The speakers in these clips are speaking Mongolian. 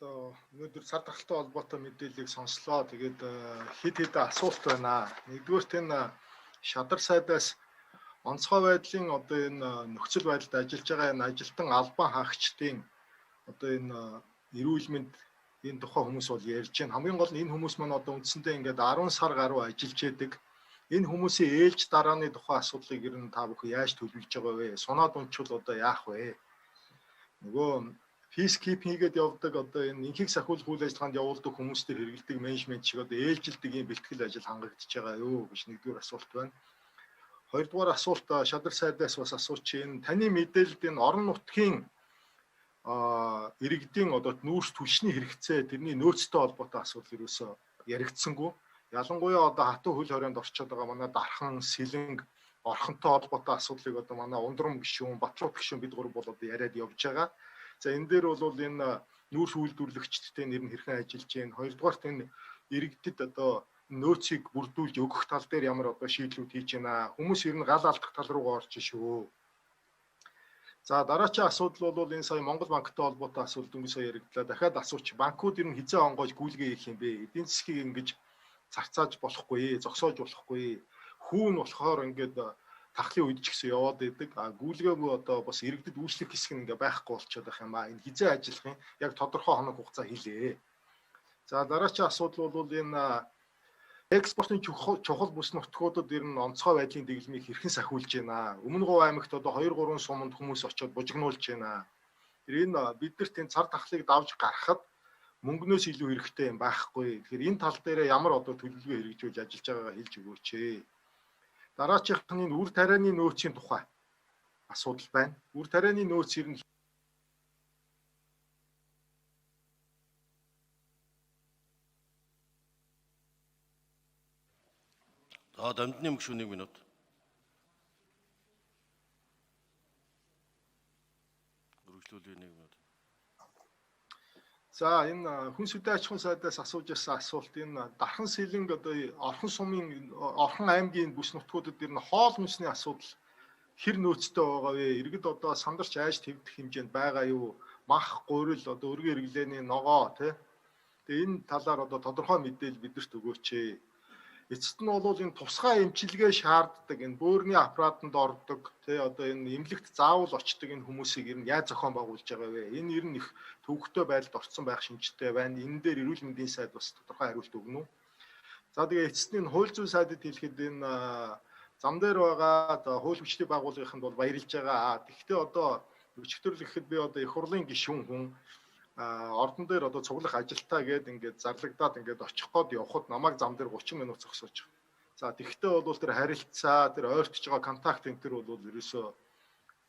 Өнөөдөр сар тахалтай холбоотой мэдээллийг сонслоо. Тэгээд хэд хэдэн асуулт байна. Нэгдүгээрт энэ шадар сайдаас онцгой байдлын одоо энэ нөхцөл байдалд ажиллаж байгаа энэ ажилтан албан хаагчдын одоо энэ эрүүл мэнд энэ тухай хүмүүс бол ярьж байна. Хамгийн гол нь энэ хүмүүс маань одоо үндсэндээ ингээд 10 сар гаруй ажиллаж яадаг. Энэ хүмүүсийн ээлж дарааны тухай асуудлыг ер нь та бүхэн яаж төлөвлөж байгаа вэ? Сунаад унчвал одоо яах вэ? Нөгөө peacekeeping хийгээд явдаг одоо энэ инхийг сахиулах үйл ажиллагаанд явуулдаг хүмүүстэй хэрэгэлдэг менежмент шиг одоо ээлжилдэг ийм бэлтгэл ажил хангагдаж байгаа юу гэж нэгдүгээр асуулт байна. Хоёрдугаар асуулт шадар сайдаас бас асууж байна. Таны мэдээлэлд энэ орон нутгийн иргэдийн одоо нүүрс түлшний хэрэгцээ тэрний нөөцтэй холбоотой асуудал юусоо яригдсангүй. Ялангуяа одоо хатуу хөл хорионд орчод байгаа манай Дархан, Сэлэнг, Орхонтой холбоотой асуудлыг одоо манай Ундрам гишүүн, Батлууд гишүүн бид гурав бол одоо яриад явж байгаа. За энэ дээр бол энэ нүүрс үйлдвэрлэгчдтэй нэр нь хэрхэн ажиллаж байна. Хоёрдугаарт энэ иргэдэд одоо нөөцийг бүрдүүлж өгөх тал дээр ямар одоо шийдлүүд хийж байна. Хүмүүс ер нь гал алдах тал руугаа орж шүү. За дараагийн асуудал бол энэ сая Монгол банктай холбоотой асуудал дөнгөж сая яригдлаа. Дахиад асууч банкуд ер нь хизээ онгойж гүйлгээ хийх юм бэ? Эдийн засгийг ингэж зарцааж болохгүй, зогсоож болохгүй. Хүүн болохоор ингээд тахлын үед ч гэсэн яваад идэг. Гүйлгээгүй одоо бас иргэдэд үйлчлэх хэсэг нь ингээ байхгүй болчиход байх юм аа. Энэ хизээ ажиллах юм? Яг тодорхой хоног хугацаа хэлээ. За дараагийн асуудал бол энэ экспортын чухал бүс нутгуудад ер нь онцгой байдлын дэглэмийг хэрхэн сахиулж байна. Өмнө Говь аймагт одоо 2-3 суманд хүмүүс очиод бужигнуулж байна. Тэр энэ биднэрт энэ цар тахлыг давж гаргахад мөнгнөөс илүү хэрэгтэй юм байхгүй. Тэгэхээр энэ тал дээр ямар одоо төлөвлөгөө хэрэгжүүлж ажиллаж байгаагаа хэлж өгөөч. Дараачихны үр тарианы нөөцийн тухай асуудал байна. Үр тарианы нөөц ер нь Дамжны мөшөө 1 минут. Үргэлжлүүлээ 1 минут. За энэ хүн сүдэн аж ахуйн сайдаас асууж байсан асуулт энэ Дархан Сэлэнг одоо Орхон сумын Орхон аймгийн бүс нутгуудад ер нь хоол хүнсний асуудал хэр нөөцтэй байгаа вэ? Иргэд одоо сандарч айж твдэх хэмжээнд байгаа юу? Мах, гурил одоо өргөн хэрэглээний ногоо тий. Тэгээ энэ талаар одоо тодорхой мэдээлэл бидэрт өгөөч. Эцэст нь бол энэ тусгай эмчилгээ шаарддаг энэ бөөрийн аппаратанд ордог тий одоо энэ эмнэлэгт заавал очдог энэ хүмүүсийг ер нь яаж зохион байгуулж байгаа вэ? Энэ ер нь их төвөгтэй байдалд орсон байх шинжтэй байна. Энэ дээр эрүүл мэндийн сайд бас тодорхой хариулт өгнө үү? За тэгээ эцэст нь хууль зүйн сайдад хэлэхэд энэ зам дээр байгаа хууль хүчний байгууллагынд бол баярлж байгаа. Тэгэхдээ одоо өчигдөр л гэхэд би одоо их хурлын гишүүн хүн ордон дээр одоо цуглах ажилтаа гээд ингээд зарлагдаад ингээд очих гээд явхад намайг зам дээр 30 минут зогсооч. За тэгэхдээ бол тэр харилцаа, тэр ойртож байгаа контакт энэ төр бол ерөөсөө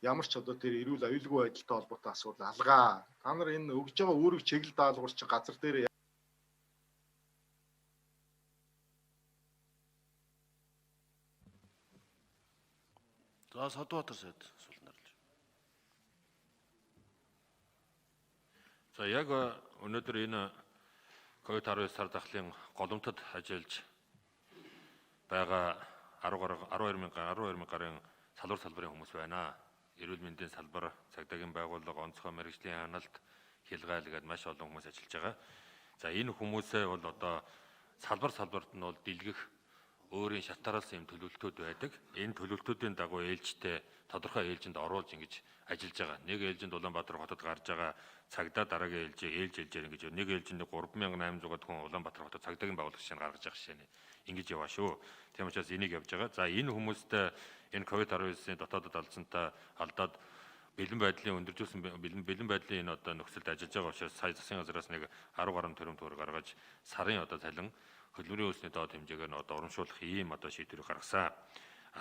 ямар ч одоо тэр эрүүл аюулгүй байдалтай холбоотой асуудал алгаа. Та нар энэ өгж байгаа үүрэг чиглэл даалгаварч газар дээр За Содбаатар сайд асуулт нэрлэж. За яг өнөөдөр энэ COVID-19 сар дахлын голомтод ажиллаж байгаа 12,000 гарын салбарын хүмүүс байна. Эрүүл мэндийн салбар, цагдаагийн байгууллага, онцгой мэргэжлийн ханалт, хилгаал гэдэг маш олон хүмүүс ажиллаж байгаа. За энэ хүмүүсээ бол одоо салбарт нь бол дэлгэх өөрийн шатараас юм төлөвлөлтүүд байдаг. Энэ төлөвлөлтүүдийн дагуу ээлжтэй тодорхой ээлжинд оруулж ингэж ажиллаж байгаа. Нэг ээлжинд Улаанбаатар хотод гарч байгаа цагдаа дараагийн ээлж ингэж нэг ээлжинд 3,800 хүн Улаанбаатар хотод цагдаагийн байгууллага шинэ гаргаж байгаа жишээ ингэж яваа шүү. Тийм учраас энийг явж байгаа. За энэ хүмүүстээ энэ COVID-19-ийн дотоодод алдаад бэлэн байдлын өндөржүүлсэн бэлэн байдлын энэ одоо нөхцөлд ажиллаж байгаа учраас сая засгийн газраас нэг 10 гаруй төгрөг гаргаж сарын одоо цалин хөдөлмөрийн хөлсний доод хэмжээг нь одоо урамшуулах ийм одоо шийдвэрийг гаргасан.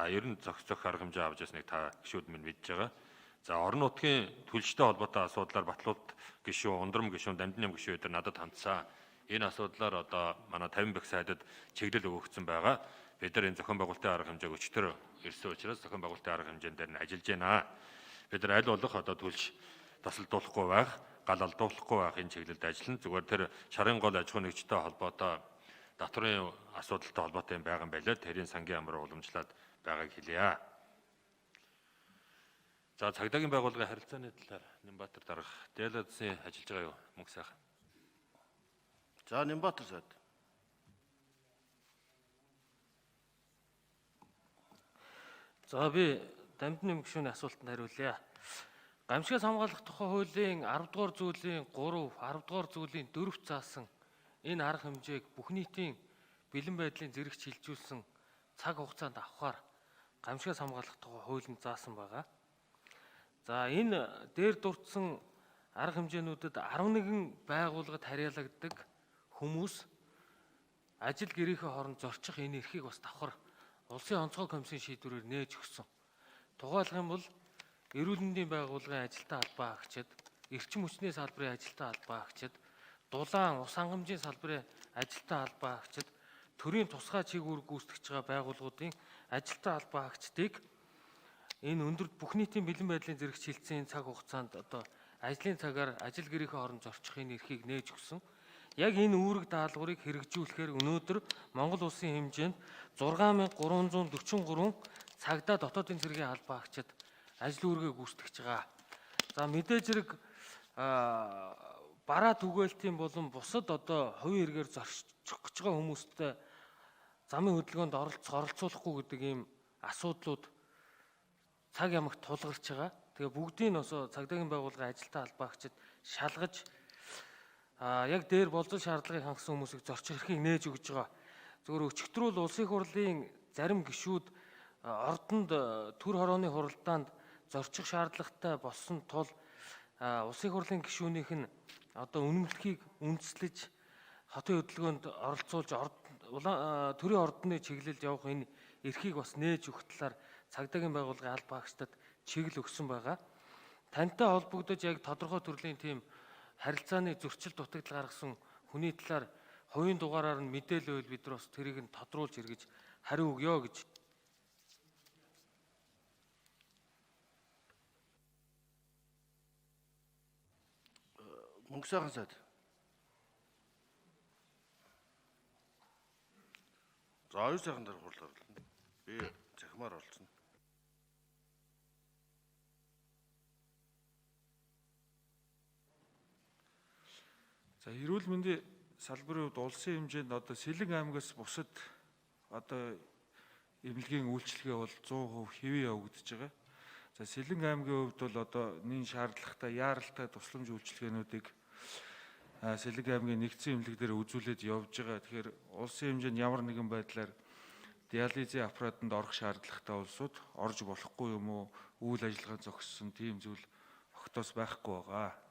Ер нь зохицох арга хэмжээ авч ясныг та гишүүд минь мэдж байгаа. За орон нутгийн түлштэй холбоотой асуудлаар Батлууд гишүүн, Ундрам гишүүн, Дамжны гишүүн өдөр надад хандсан. Энэ асуудлаар одоо манай 50 бэх сайдад чиглэл өгөгдсөн байгаа. Бид нар энэ зохион байгуулалтын арга хэмжээг өчтөр ирсэн учраас зохион байгуулалтын арга хэмжээнд дээр нь ажиллаж байна. Бид нар аль болох одоо түлш тасалдуулахгүй байх, гал алдуулахгүй байх энэ чиглэлд ажиллана. Зүгээр тэр шарын гол аж ахуйн нэгжтэй холбоотой татврын асуудалтай холбоотой юм байгаа юм байлаа. Тэрийн сангийн амар уламжлаад байгааг хэлье. За цагдаагийн байгууллагын харилцааны талаар Нямбатар дарга Дэлэдсэн ажиллаж байгаа юу? Мөнх сайхан. За Нямбатар сайд. За би Дамжны гишүүний асуултанд хариулъя. Гамшигаас хамгаалах тухай хуулийн 10 дугаар зүйлийн 3, 10 дугаар зүйлийн 4-т заасан энэ арга хэмжээг бүх нийтийн бэлэн байдлын зэрэгч хилжүүлсэн цаг хугацаанд авахаар гамшигаас хамгаалах тухай хуулинд заасан байгаа. За энэ дээр дурдсан арга хэмжээнүүдэд 11 байгууллагад харьяалагддаг хүмүүс ажил гэрийнхээ хооронд зорчих энэ эрхийг бас давхар Улсын онцгой комиссийн шийдвэрээр нээж өгсөн. Тухайлах юм бол эрүүл мэндийн байгууллагын ажилтан албан хаагчид, эрчим хүчний салбарын ажилтан албан хаагчид, дулаан ус хангамжийн салбарын ажилтан албан хаагчид, төрийн тусгай чиг үүрэг гүйцэтгэж байгаа байгууллагуудын ажилтан албан хаагчдыг энэ өндөр бүх нийтийн бэлэн байдлын зэрэгч хилцэн цаг хугацаанд одоо ажлын цагаар ажил гэрийнхээ хооронд зорчих энэ эрхийг нээж өгсөн. Яг энэ үүрэг даалгаврыг хэрэгжүүлэхээр өнөөдөр Монгол улсын хэмжээнд 6343 цагдаа дотоодын цэргийн албан хаагчид ажил үүргээ гүйцэтгэж байгаа. За мэдээж зэрэг бараа түгээлтийн болон бусад одоо хувийн эргээр зорчих гэж байгаа хүмүүстээ замын хөдөлгөөнд оролцуулахгүй гэдэг ийм асуудлууд цаг ямагт тулгарч байгаа. Тэгээ бүгдийг нь бас цагдаагийн байгууллагын ажилтан албан хаагчид шалгаж яг дээр болзол шаардлагыг хангасан хүмүүсийг зорчих эрхийг нээж өгж байгаа. Зөвхөн өчигдрүүл улсын хурлын зарим гишүүд ордонд төр хорооны хуралдаанд зорчих шаардлагатай болсон тул улсын хурлын гишүүнийх нь одоо үнэмлэхийг үндэслэж хотын хөдөлгөөнд оролцуулж төрийн ордны чиглэлд явах энэ эрхийг бас нээж өгөх талаар цагдаагийн байгууллагын албан хаагчдад чиглэл өгсөн байгаа. Тантай холбогдож яг тодорхой төрлийн тийм харилцааны зөрчил дутагдал гаргасан хүний талаар хувийн дугаараар нь мэдээлэл байвал бид нар бас тэрийг нь тодруулж эргэж хариу өгье гэж. Мөнгө сайхан сайд. За оюун сайхан дээр хурлаар би захимаар олцсон. За эрүүл мэндийн салбарын хувьд улсын хэмжээнд одоо Сэлэн аймгаас бусад одоо эмнэлгийн үйлчилгээ бол 100% хэвээ явагдаж байгаа. За Сэлэн аймгийн хувьд бол одоо нэн шаардлагатай яаралтай тусламж үйлчилгээнүүдийг Сэлэг аймгийн нэгдсэн эмнэлэг дээр үзүүлээд явж байгаа. Тэгэхээр улсын хэмжээнд ямар нэгэн байдлаар диализын аппаратанд орох шаардлагатай улсууд орж болохгүй юм уу? Үйл ажиллагаа зогссон тийм зүйл огтоос байхгүй байгаа.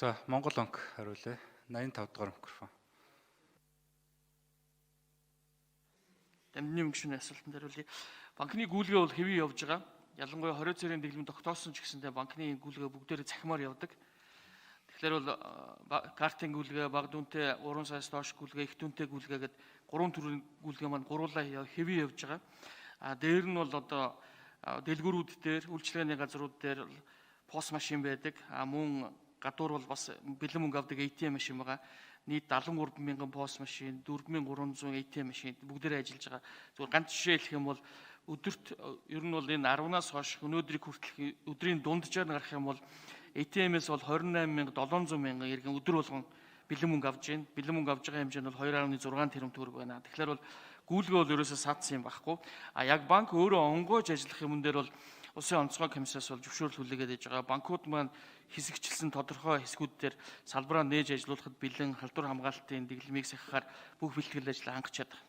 За Монгол банк хариулъя. 85 дугаар микрофон. Дамжны гишүүний асуултанд хариулъя. Банкны гүйлгээ бол хэвээ явж байгаа. Ялангуяа 20 цэрийн дэглэм тогтоосон ч гэсэндээ банкны гүйлгээ бүгдээрээ цахимаар явдаг. Тэгэхээр бол картын гүйлгээ, бага дүнтэй 3 саяас доош гүйлгээ, их дүнтэй гүйлгээ гэдэг 3 төрлийн гүйлгээ маань гуруулаа хэвээ явж байгаа. Дээр нь бол одоо дэлгүүрүүд дээр, үйлчилгээний газрууд дээр POS машин байдаг. Мөн гадуур бол бас бэлэн мөнгө авдаг ATM машин байгаа. Нийт 73 мянган POS машин, 4300 ATM машин бүгдээрээ ажиллаж байгаа. Зүгээр ганц жишээ хэлэх юм бол өдөрт ер нь бол энэ 10-наас хойш өнөөдрийг хүртэл өдрийн дунджаар гарах юм бол ATM-ээс бол 28700 мянган иргэн өдөр болгон бэлэн мөнгө авж байна. Бэлэн мөнгө авж байгаа хэмжээ нь бол 2.6 тэрбум төгрөг байна. Тэгэхээр бол гүйлгээ бол ерөөсөө саадсан юм байхгүй. Яг банк өөрөө онгойж ажиллах юм дээр бол Улсын онцгой комиссаас бол зөвшөөрөл хүлээгээд иж байгаа. Банкуд маань хэсэгчилсэн тодорхой хэсгүүд дээр салбараа нээж ажилуулахад бэлэн халдвар хамгаалтын дэглэмийг сахихаар бүх бэлтгэл ажил хангачаад байна.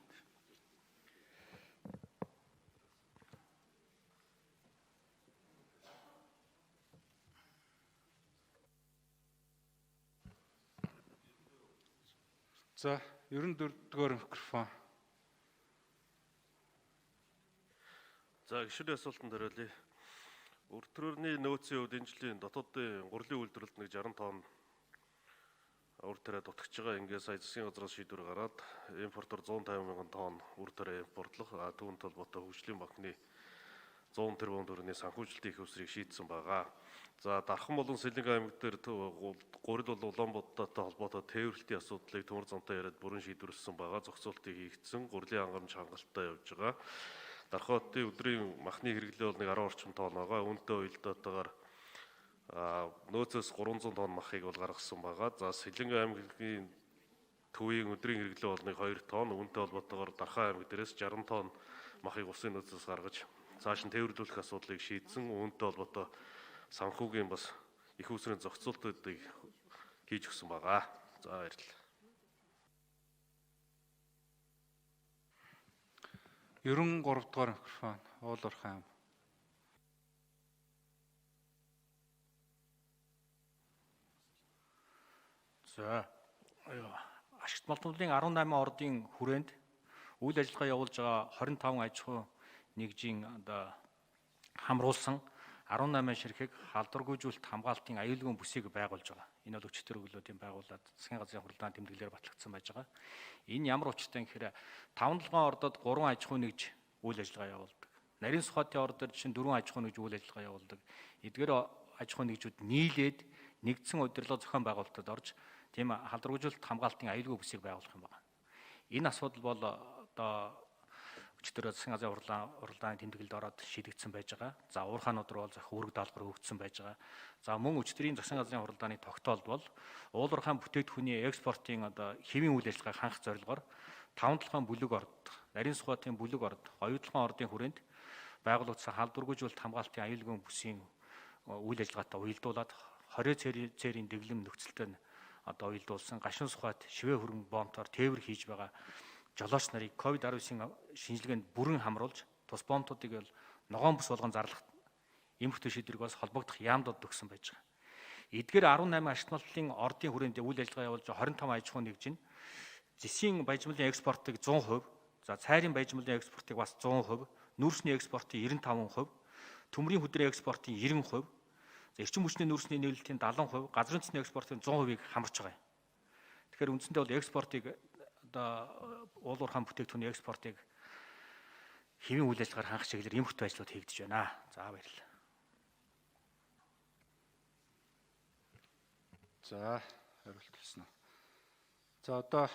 За 94 дугаар микрофон. За гишүүний асуултанд хариулъя. Урт төрний нөөцийн хувьд энэ жилийн дотоодын гурилын үйлдвэрлэлд 60 тонн үр тариа дутагч байгаа. Ингээд сая засгийн газраас шийдвэр гараад импортоор 150 мянган тонн үр тариа импортлох, түүнтэй холбоотой хөгжлийн банкны 100 тэрбум төгрөгийн санхүүжилтийн их усрыг шийдсэн байгаа. За Дархан болон Сэлэнг аймаг дээр гурил бол Улаанбаатартай холбоотой тээвэрлэлтийн асуудлыг төмөр замтай яриад бүрэн шийдвэрлсэн байгаа. Зохицуултыг хийгдсэн, гурилын хангамж хангалттай явж байгаа. Дархоотын өдрийн махны хэрэглээ бол нэг 10 орчим тонн байгаа. Үүнтэй уялдаатайгаар нөөцөөс 300 тонн махыг бол гаргасан байгаа. За Сэлэнг аймгийн төвийн өдрийн хэрэглээ бол нэг 2 тонн. Үүнтэй холбоотойгоор Дархан аймаг дээрээс 60 тонн махыг усын нөөцөөс гаргаж цааш нь тээвэрлүүлэх асуудлыг шийдсэн. Үүнтэй холбоотой санхүүгийн бас их усрын зохицуултуудыг хийж өгсөн байгаа. За баярлалаа. 93 дугаар микрофон Уулуурхан аймаг. За ашигт болтмолын 18 ордын хүрээнд үйл ажиллагаа явуулж байгаа 25 аж ахуй нэгжийн хамруулсан 18 ширхэг халдваргүйжүүлэлт хамгаалтын аюулгүй бүсийг байгуулж байгаа. Энэ бол өчтөр өглөөдийн байгууллаад засгийн газрын хурлаан тэмдэглэлээр батлагдсан байж байгаа. Энэ ямар учиртай гэхээр 5-7 ордод 3 аж ахуй нэгж үйл ажиллагаа явуулдаг. Нарийн Сухатын ордод чинь 4 аж ахуй нэгж үйл ажиллагаа явуулдаг. Эдгээр аж ахуй нэгжүүд нийлээд нэгдсэн удирдлага зохион байгуулалтад орж тийм халдваргүйжүүлэлт хамгаалтын аюулгүй бүсийг байгуулах юм байна. Энэ асуудал бол одоо өчтөр засгийн газрын хурлааны тэмдэглэлд ороод шийдэгдсэн байж байгаа. За уурхаанууд руу бол захих үүрэг даалгавар өгсөн байж байгаа. За мөн өчтөрийн засгийн газрын хурлааны тогтоолд бол уулуурхаан бүтээгдэхүүний экспортын хэвийн үйл ажиллагааг хангах зорилгоор 5-7 бүлэг орд, нарийн Сухатын бүлэг орд, 2-7 ордын хүрээнд байгуулагдсан халдваргүйжүүлэлт хамгаалтын аюулгүй бүсийн үйл ажиллагаатай уялдуулаад 20 цэрийн дэглэм нөхцөлтэй уялдуулсан гашуун Сухат шивээ хөрөнгө боомтоор тээвэр хийж байгаа жолооч нарыг COVID-19-ийн шинжилгээнд бүрэн хамруулж тус боомтуудыг бол ногоон бүс болгон зарлах эмхтэй шийдвэрийг бас холбогдох яамдууд өгсөн байж байгаа. Эдгээр 18 ашигтлалын ордын хүрээнд үйл ажиллагаа явуулж 25 аж ахуй нэгж нь зэсийн баяжмалын экспортыг 100%, за цайрын баяжмалын экспортыг бас 100%, нүүрсний экспортын 95%, төмрийн хөдрийн экспортын 90%, эрчим хүчний нүүрсний нийлүүлэлтийн 70%, газрын цэсний экспортын 100%-ийг хамарч байгаа юм. Тэгэхээр үндсэндээ бол экспортыг уулуурхаан бүтээгдэхүүний экспортыг хэвийн үйл ажиллагаар хангах чиглэлээр эмхт ажлууд хийгдэж байна. За баярлалаа. За хариулт хэлсэн үү. За одоо